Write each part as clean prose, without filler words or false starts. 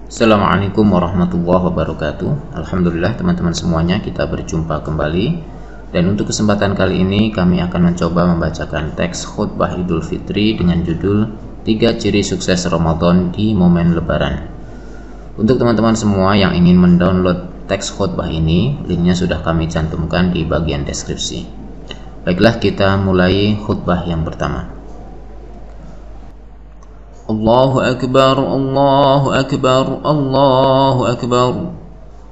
Assalamualaikum warahmatullahi wabarakatuh. Alhamdulillah teman-teman semuanya, kita berjumpa kembali. Dan untuk kesempatan kali ini kami akan mencoba membacakan teks khutbah Idul Fitri dengan judul 3 Ciri Sukses Ramadan di Momen Lebaran. Untuk teman-teman semua yang ingin mendownload teks khutbah ini, linknya sudah kami cantumkan di bagian deskripsi. Baiklah, kita mulai khutbah yang pertama. Allahu Akbar, Allahu Akbar, Allahu Akbar,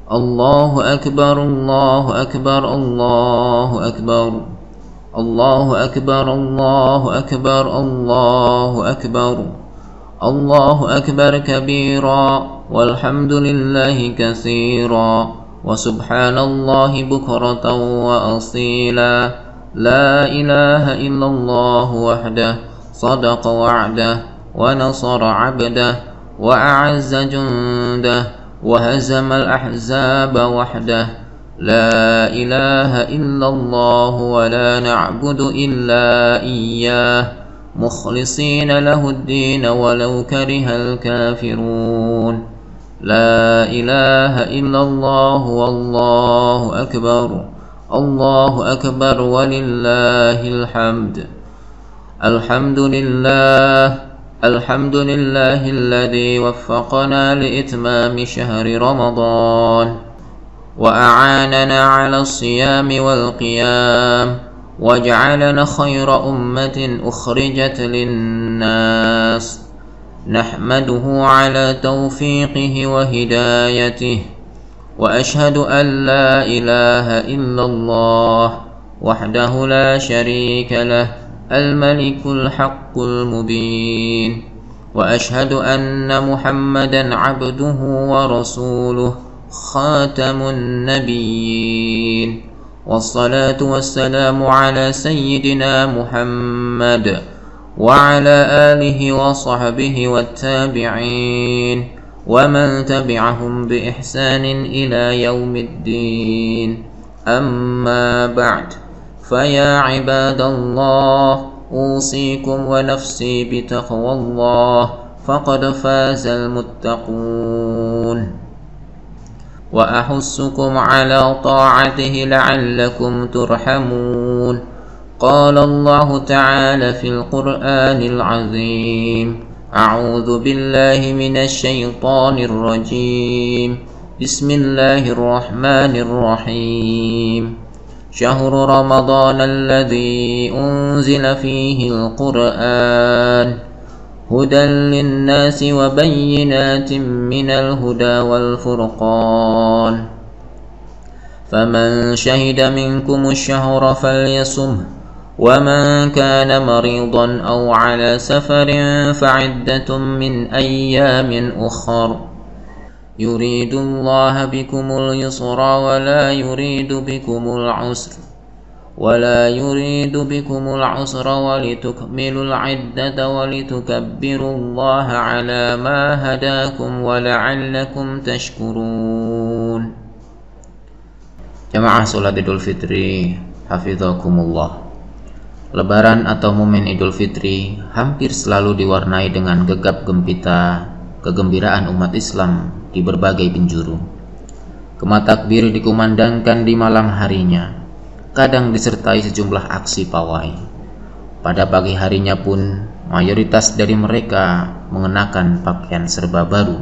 Allahu Akbar, Allahu Akbar, Allahu Akbar, Allahu Akbar, Allahu Akbar, Allahu Akbar, Allahu Akbar kabira, walhamdulillahi katsira, wa subhanallahi bukratan wa asila, la ilaha illallah wahdah, sadaqa wa'dah, ونصر عبده وأعز جنده وهزم الأحزاب وحده لا إله إلا الله ولا نعبد إلا إياه مخلصين له الدين ولو كره الكافرون لا إله إلا الله والله أكبر الله أكبر ولله الحمد الحمد لله الحمد لله الذي وفقنا لإتمام شهر رمضان وأعاننا على الصيام والقيام وجعلنا خير أمة أخرجت للناس نحمده على توفيقه وهدايته وأشهد أن لا إله إلا الله وحده لا شريك له الملك الحق المبين وأشهد أن محمدا عبده ورسوله خاتم النبيين والصلاة والسلام على سيدنا محمد وعلى آله وصحبه والتابعين ومن تبعهم بإحسان إلى يوم الدين أما بعد فيا عباد الله أوصيكم ونفسي بتقوى الله فقد فاز المتقون وأحثكم على طاعته لعلكم ترحمون قال الله تعالى في القرآن العظيم أعوذ بالله من الشيطان الرجيم بسم الله الرحمن الرحيم شهر رمضان الذي أنزل فيه القرآن هدى للناس وبينات من الهدى والفرقان فمن شهد منكم الشهر فليصمه ومن كان مريضا أو على سفر فعدة من أيام أخر يريد الله بكم اليسر ولا يريد بكم العسر ولتكملوا العدة ولتكبروا الله على ما هداكم ولعلكم تشكرون. Jamaah salat Idul Fitri hafizakumullah. Lebaran atau momen Idul Fitri hampir selalu diwarnai dengan gegap gempita kegembiraan umat Islam di berbagai penjuru. Gema takbir dikumandangkan di malam harinya, kadang disertai sejumlah aksi pawai. Pada pagi harinya pun mayoritas dari mereka mengenakan pakaian serba baru,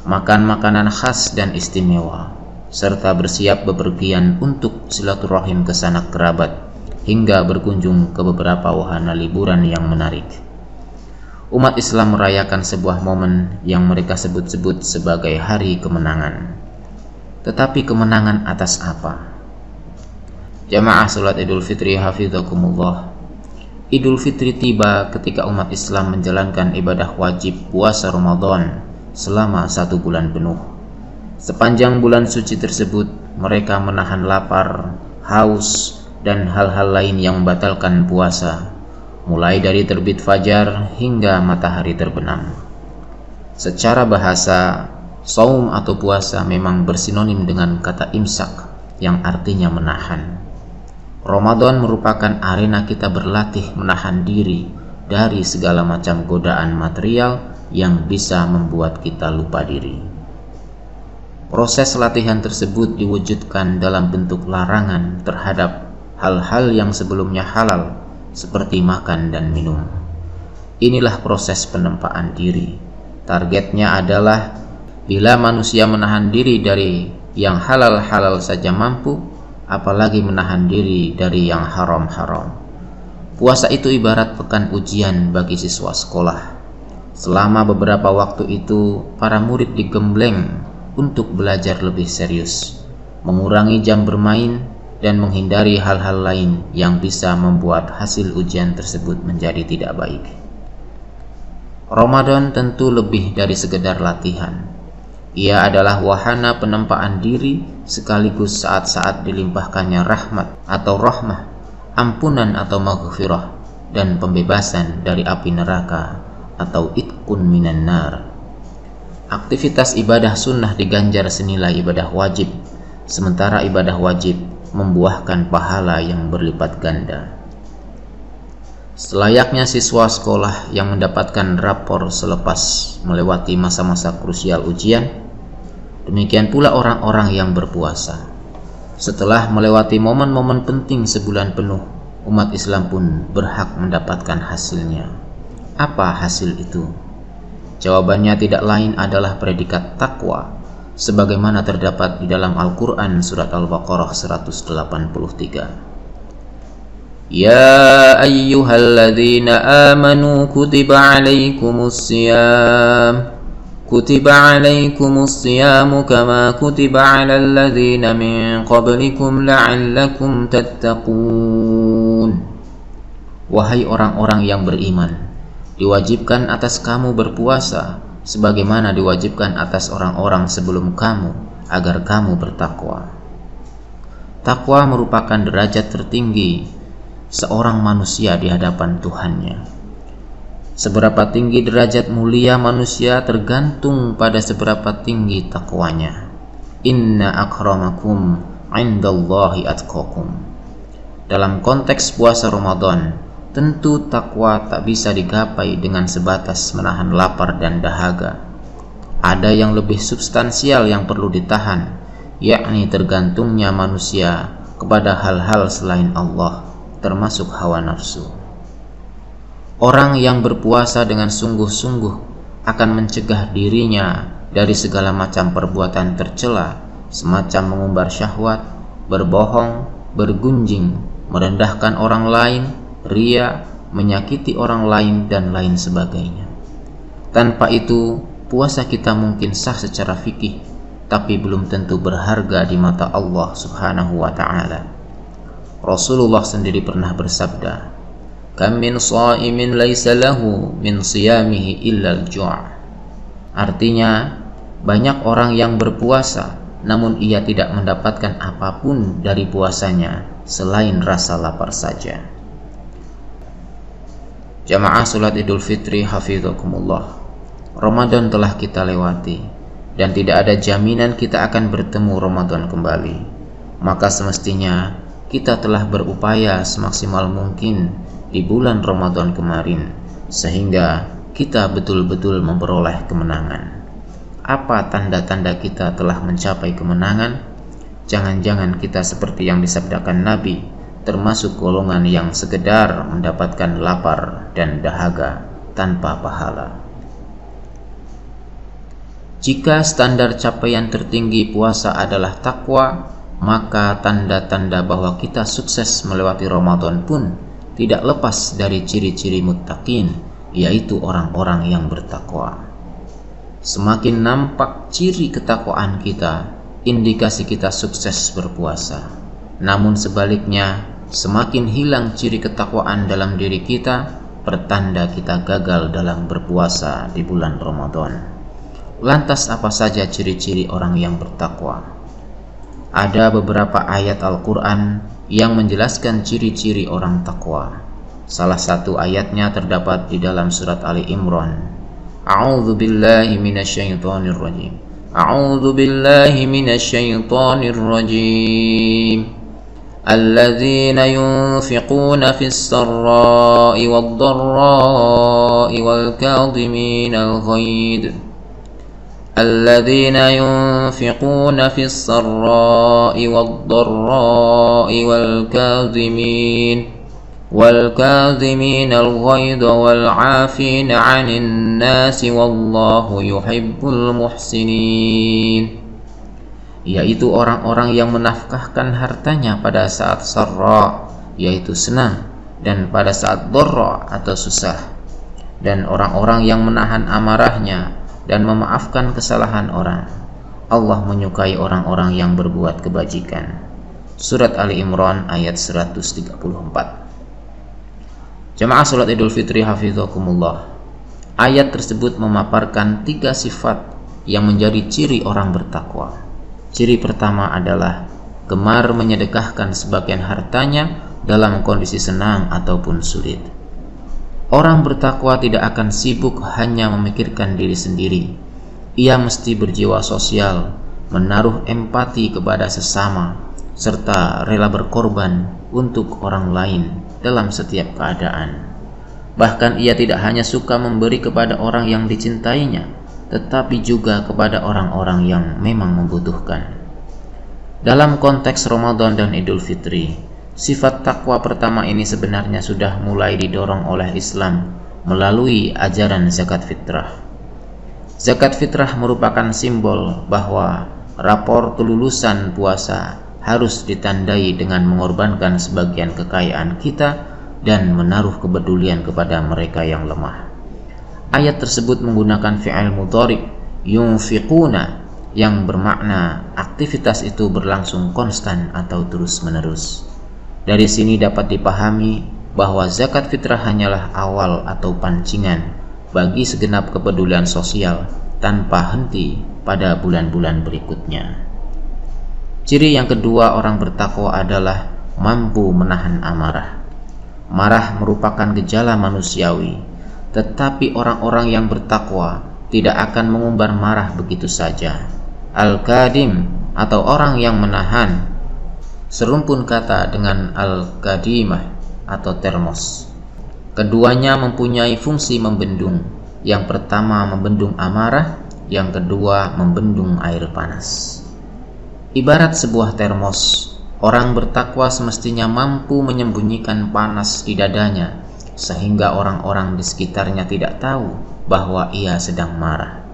makan makanan khas dan istimewa, serta bersiap bepergian untuk silaturahim ke sanak kerabat hingga berkunjung ke beberapa wahana liburan yang menarik. Umat Islam merayakan sebuah momen yang mereka sebut-sebut sebagai hari kemenangan. Tetapi kemenangan atas apa? Jamaah salat Idul Fitri hafizakumullah. Idul Fitri tiba ketika umat Islam menjalankan ibadah wajib puasa Ramadan selama 1 bulan penuh. Sepanjang bulan suci tersebut, mereka menahan lapar, haus, dan hal-hal lain yang membatalkan puasa, mulai dari terbit fajar hingga matahari terbenam. Secara bahasa, saum atau puasa memang bersinonim dengan kata imsak yang artinya menahan. Ramadan merupakan arena kita berlatih menahan diri dari segala macam godaan material yang bisa membuat kita lupa diri. Proses latihan tersebut diwujudkan dalam bentuk larangan terhadap hal-hal yang sebelumnya halal, seperti makan dan minum. Inilah proses penempaan diri. Targetnya adalah bila manusia menahan diri dari yang halal-halal saja mampu, apalagi menahan diri dari yang haram-haram. Puasa itu ibarat pekan ujian bagi siswa sekolah. Selama beberapa waktu itu, para murid digembleng untuk belajar lebih serius, mengurangi jam bermain, dan menghindari hal-hal lain yang bisa membuat hasil ujian tersebut menjadi tidak baik. Ramadan tentu lebih dari sekedar latihan. Ia adalah wahana penempaan diri sekaligus saat-saat dilimpahkannya rahmat atau rahmah, ampunan atau maghfirah, dan pembebasan dari api neraka atau itkun minan nar. Aktivitas ibadah sunnah diganjar senilai ibadah wajib, sementara ibadah wajib membuahkan pahala yang berlipat ganda. Selayaknya siswa sekolah yang mendapatkan rapor selepas melewati masa-masa krusial ujian, demikian pula orang-orang yang berpuasa. Setelah melewati momen-momen penting sebulan penuh, umat Islam pun berhak mendapatkan hasilnya. Apa hasil itu? Jawabannya tidak lain adalah predikat takwa, sebagaimana terdapat di dalam Al-Quran surat Al-Baqarah 183. Ya ayyuhalladzina amanu kutiba alaikumus siyam kama kutiba alal ladzina min qablikum la'allakum tattaqun. Wahai orang-orang yang beriman, diwajibkan atas kamu berpuasa sebagaimana diwajibkan atas orang-orang sebelum kamu agar kamu bertakwa. Takwa merupakan derajat tertinggi seorang manusia di hadapan Tuhannya. Seberapa tinggi derajat mulia manusia tergantung pada seberapa tinggi takwanya. Inna akramakum indallahi atqakum. Dalam konteks puasa Ramadan, tentu takwa tak bisa digapai dengan sebatas menahan lapar dan dahaga. Ada yang lebih substansial yang perlu ditahan, yakni tergantungnya manusia kepada hal-hal selain Allah, termasuk hawa nafsu. Orang yang berpuasa dengan sungguh-sungguh akan mencegah dirinya dari segala macam perbuatan tercela, semacam mengumbar syahwat, berbohong, bergunjing, merendahkan orang lain, ria, menyakiti orang lain, dan lain sebagainya. Tanpa itu, puasa kita mungkin sah secara fikih, tapi belum tentu berharga di mata Allah Subhanahu wa ta'ala. Rasulullah sendiri pernah bersabda, "Kam min sha'imin laisa lahu min siyamihi illa al-ju'." Artinya, banyak orang yang berpuasa namun ia tidak mendapatkan apapun dari puasanya selain rasa lapar saja. Jamaah salat Idul Fitri hafizakumullah, Ramadan telah kita lewati dan tidak ada jaminan kita akan bertemu Ramadan kembali. Maka semestinya kita telah berupaya semaksimal mungkin di bulan Ramadan kemarin sehingga kita betul-betul memperoleh kemenangan. Apa tanda-tanda kita telah mencapai kemenangan? Jangan-jangan kita seperti yang disabdakan Nabi, termasuk golongan yang sekedar mendapatkan lapar dan dahaga tanpa pahala. Jika standar capaian tertinggi puasa adalah takwa, maka tanda-tanda bahwa kita sukses melewati Ramadan pun tidak lepas dari ciri-ciri muttaqin, yaitu orang-orang yang bertakwa. Semakin nampak ciri ketakwaan kita, indikasi kita sukses berpuasa. Namun sebaliknya, semakin hilang ciri ketakwaan dalam diri kita, pertanda kita gagal dalam berpuasa di bulan Ramadan. Lantas apa saja ciri-ciri orang yang bertakwa? Ada beberapa ayat Al-Quran yang menjelaskan ciri-ciri orang takwa. Salah satu ayatnya terdapat di dalam surat Ali Imran. A'udzu billahi minasyaitonir rajim. A'udzu billahi minasyaitonir rajim. الذين ينفقون في السراء والضراء والكاظمين الغيظ الذين ينفقون في السراء والضراء والكاظمين الغيظ والعافين عن الناس والله يحب المحسنين, yaitu orang-orang yang menafkahkan hartanya pada saat sarra, yaitu senang, dan pada saat dharra atau susah, dan orang-orang yang menahan amarahnya dan memaafkan kesalahan orang. Allah menyukai orang-orang yang berbuat kebajikan. Surat Ali Imran ayat 134. Jamaah salat Idul Fitri hafizakumullah. Ayat tersebut memaparkan 3 sifat yang menjadi ciri orang bertakwa. Ciri pertama adalah gemar menyedekahkan sebagian hartanya dalam kondisi senang ataupun sulit. Orang bertakwa tidak akan sibuk hanya memikirkan diri sendiri. Ia mesti berjiwa sosial, menaruh empati kepada sesama, serta rela berkorban untuk orang lain dalam setiap keadaan. Bahkan ia tidak hanya suka memberi kepada orang yang dicintainya, tetapi juga kepada orang-orang yang memang membutuhkan. Dalam konteks Ramadan dan Idul Fitri, sifat takwa pertama ini sebenarnya sudah mulai didorong oleh Islam melalui ajaran zakat fitrah. Zakat fitrah merupakan simbol bahwa rapor kelulusan puasa harus ditandai dengan mengorbankan sebagian kekayaan kita dan menaruh kepedulian kepada mereka yang lemah. Ayat tersebut menggunakan fi'il mudhari' yunfiquna yang bermakna aktivitas itu berlangsung konstan atau terus-menerus. Dari sini dapat dipahami bahwa zakat fitrah hanyalah awal atau pancingan bagi segenap kepedulian sosial tanpa henti pada bulan-bulan berikutnya. Ciri yang kedua orang bertakwa adalah mampu menahan amarah. Marah merupakan gejala manusiawi, tetapi orang-orang yang bertakwa tidak akan mengumbar marah begitu saja. Al-Kadim atau orang yang menahan serumpun kata dengan al-kadimah atau termos. Keduanya mempunyai fungsi membendung. Yang pertama membendung amarah, yang kedua membendung air panas. Ibarat sebuah termos, orang bertakwa semestinya mampu menyembunyikan panas di dadanya sehingga orang-orang di sekitarnya tidak tahu bahwa ia sedang marah.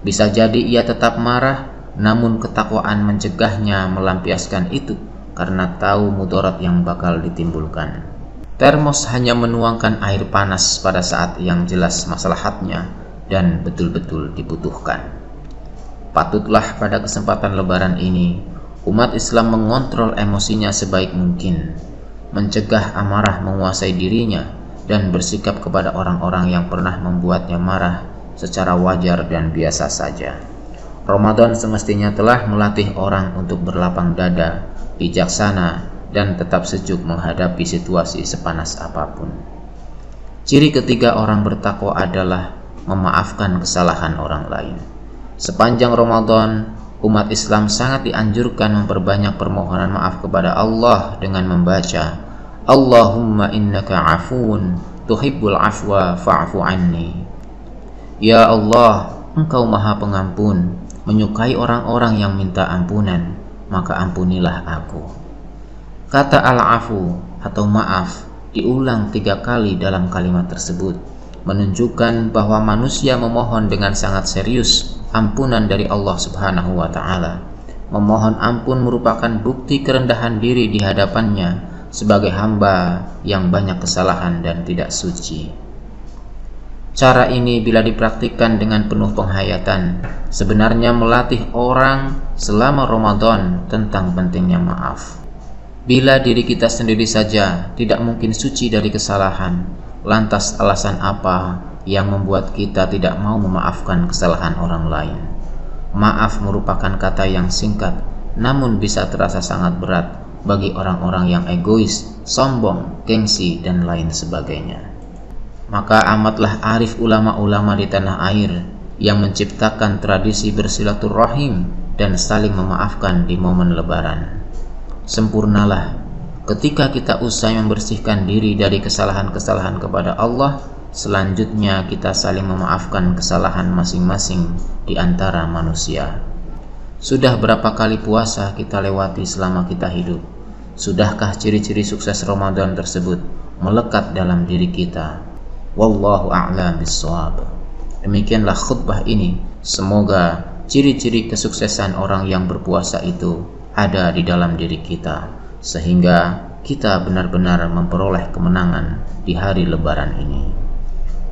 Bisa jadi ia tetap marah, namun ketakwaan mencegahnya melampiaskan itu karena tahu mudarat yang bakal ditimbulkan. Termos hanya menuangkan air panas pada saat yang jelas maslahatnya dan betul-betul dibutuhkan. Patutlah pada kesempatan Lebaran ini umat Islam mengontrol emosinya sebaik mungkin, mencegah amarah menguasai dirinya, dan bersikap kepada orang-orang yang pernah membuatnya marah secara wajar dan biasa saja. Ramadan semestinya telah melatih orang untuk berlapang dada, bijaksana, dan tetap sejuk menghadapi situasi sepanas apapun. Ciri ketiga orang bertakwa adalah memaafkan kesalahan orang lain. Sepanjang Ramadan, umat Islam sangat dianjurkan memperbanyak permohonan maaf kepada Allah dengan membaca Allahumma innaka afuun tuhibbul afwa fa'fu anni. Ya Allah, Engkau Maha Pengampun, menyukai orang-orang yang minta ampunan, maka ampunilah aku. Kata al-afu atau maaf diulang 3 kali dalam kalimat tersebut, menunjukkan bahwa manusia memohon dengan sangat serius ampunan dari Allah Subhanahu wa Ta'ala. Memohon ampun merupakan bukti kerendahan diri di hadapannya sebagai hamba yang banyak kesalahan dan tidak suci. Cara ini bila dipraktikkan dengan penuh penghayatan, sebenarnya melatih orang selama Ramadan tentang pentingnya maaf. Bila diri kita sendiri saja tidak mungkin suci dari kesalahan, lantas alasan apa yang membuat kita tidak mau memaafkan kesalahan orang lain? Maaf merupakan kata yang singkat, namun bisa terasa sangat berat bagi orang-orang yang egois, sombong, gengsi, dan lain sebagainya. Maka amatlah arif ulama-ulama di tanah air yang menciptakan tradisi bersilaturahim dan saling memaafkan di momen Lebaran. Sempurnalah Ketika kita usai membersihkan diri dari kesalahan-kesalahan kepada Allah, selanjutnya kita saling memaafkan kesalahan masing-masing di antara manusia. Sudah berapa kali puasa kita lewati selama kita hidup? Sudahkah ciri-ciri sukses Ramadan tersebut melekat dalam diri kita? Wallahu a'lam bishawab. Demikianlah khutbah ini. Semoga ciri-ciri kesuksesan orang yang berpuasa itu ada di dalam diri kita, sehingga kita benar-benar memperoleh kemenangan di hari lebaran ini.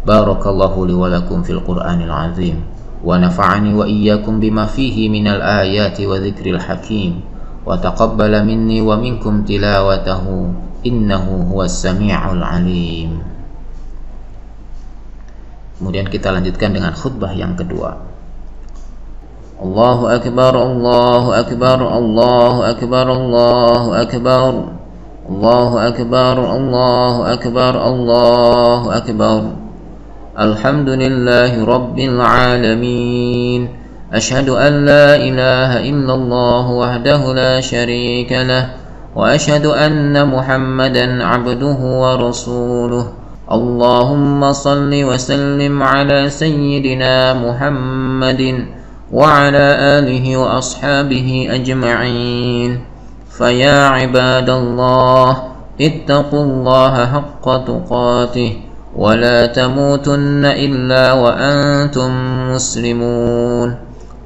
Barakallahu li wa lakum fil Qur'anil azim, wa nafa'ani wa iyyakum bima fihi minal ayati wa dzikril hakim, wa taqabbala minni wa minkum tilawatahu innahu huwas sami'ul alim. Kemudian kita lanjutkan dengan khutbah yang kedua. Allahu akbar, Allahu akbar, Allahu akbar, Allahu akbar, Allahu akbar, Allahu akbar, Allahu akbar. Alhamdulillahi rabbil alamin. Ashhadu an la ilaha illallah wahdahu la syarika lah, wa ashhadu anna Muhammadan abduhu wa rasuluh. Allahumma salli wa sallim ala sayyidina Muhammadin وعلى آله وأصحابه أجمعين. فيا عباد الله اتقوا الله حق تقاته ولا تموتن إلا وأنتم مسلمون.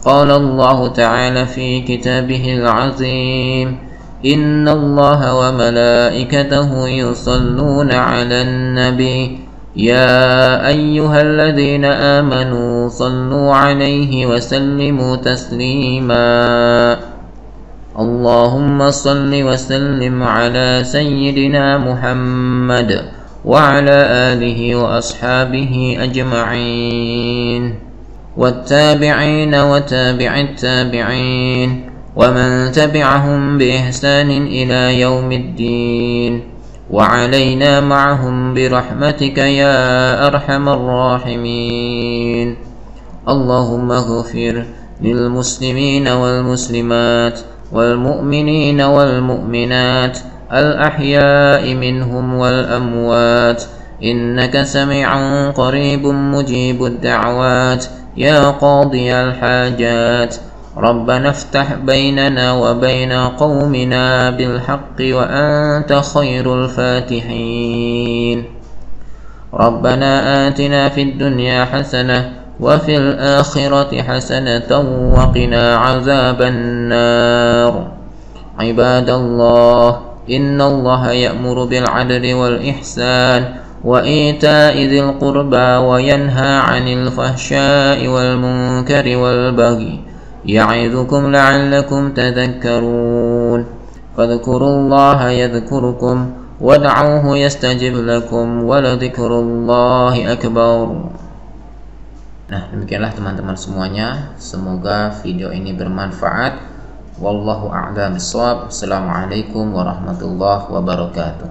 قال الله تعالى في كتابه العظيم: إن الله وملائكته يصلون على النبي يا أيها الذين آمنوا صلوا عليه وسلموا تسليما. اللهم صل وسلم على سيدنا محمد وعلى آله وأصحابه أجمعين، والتابعين وتابع التابعين ومن تبعهم بإحسان إلى يوم الدين، وعلينا معهم برحمتك يا أرحم الراحمين. اللهم اغفر للمسلمين والمسلمات والمؤمنين والمؤمنات الأحياء منهم والأموات، إنك سميع قريب مجيب الدعوات يا قاضي الحاجات. ربنا افتح بيننا وبين قومنا بالحق وأنت خير الفاتحين. ربنا آتنا في الدنيا حسنة وفي الآخرة حسنة وقنا عذاب النار. عباد الله، إن الله يأمر بالعدل والإحسان وإيتاء ذي القربى وينهى عن الفحشاء والمنكر والبغي يعظكم لعلكم تذكرون. فاذكروا الله يذكركم وادعوه يستجب لكم ولذكر الله أكبر. Nah, demikianlah teman-teman semuanya. Semoga video ini bermanfaat. Wallahu a'lam bishawab. Assalamualaikum warahmatullahi wabarakatuh.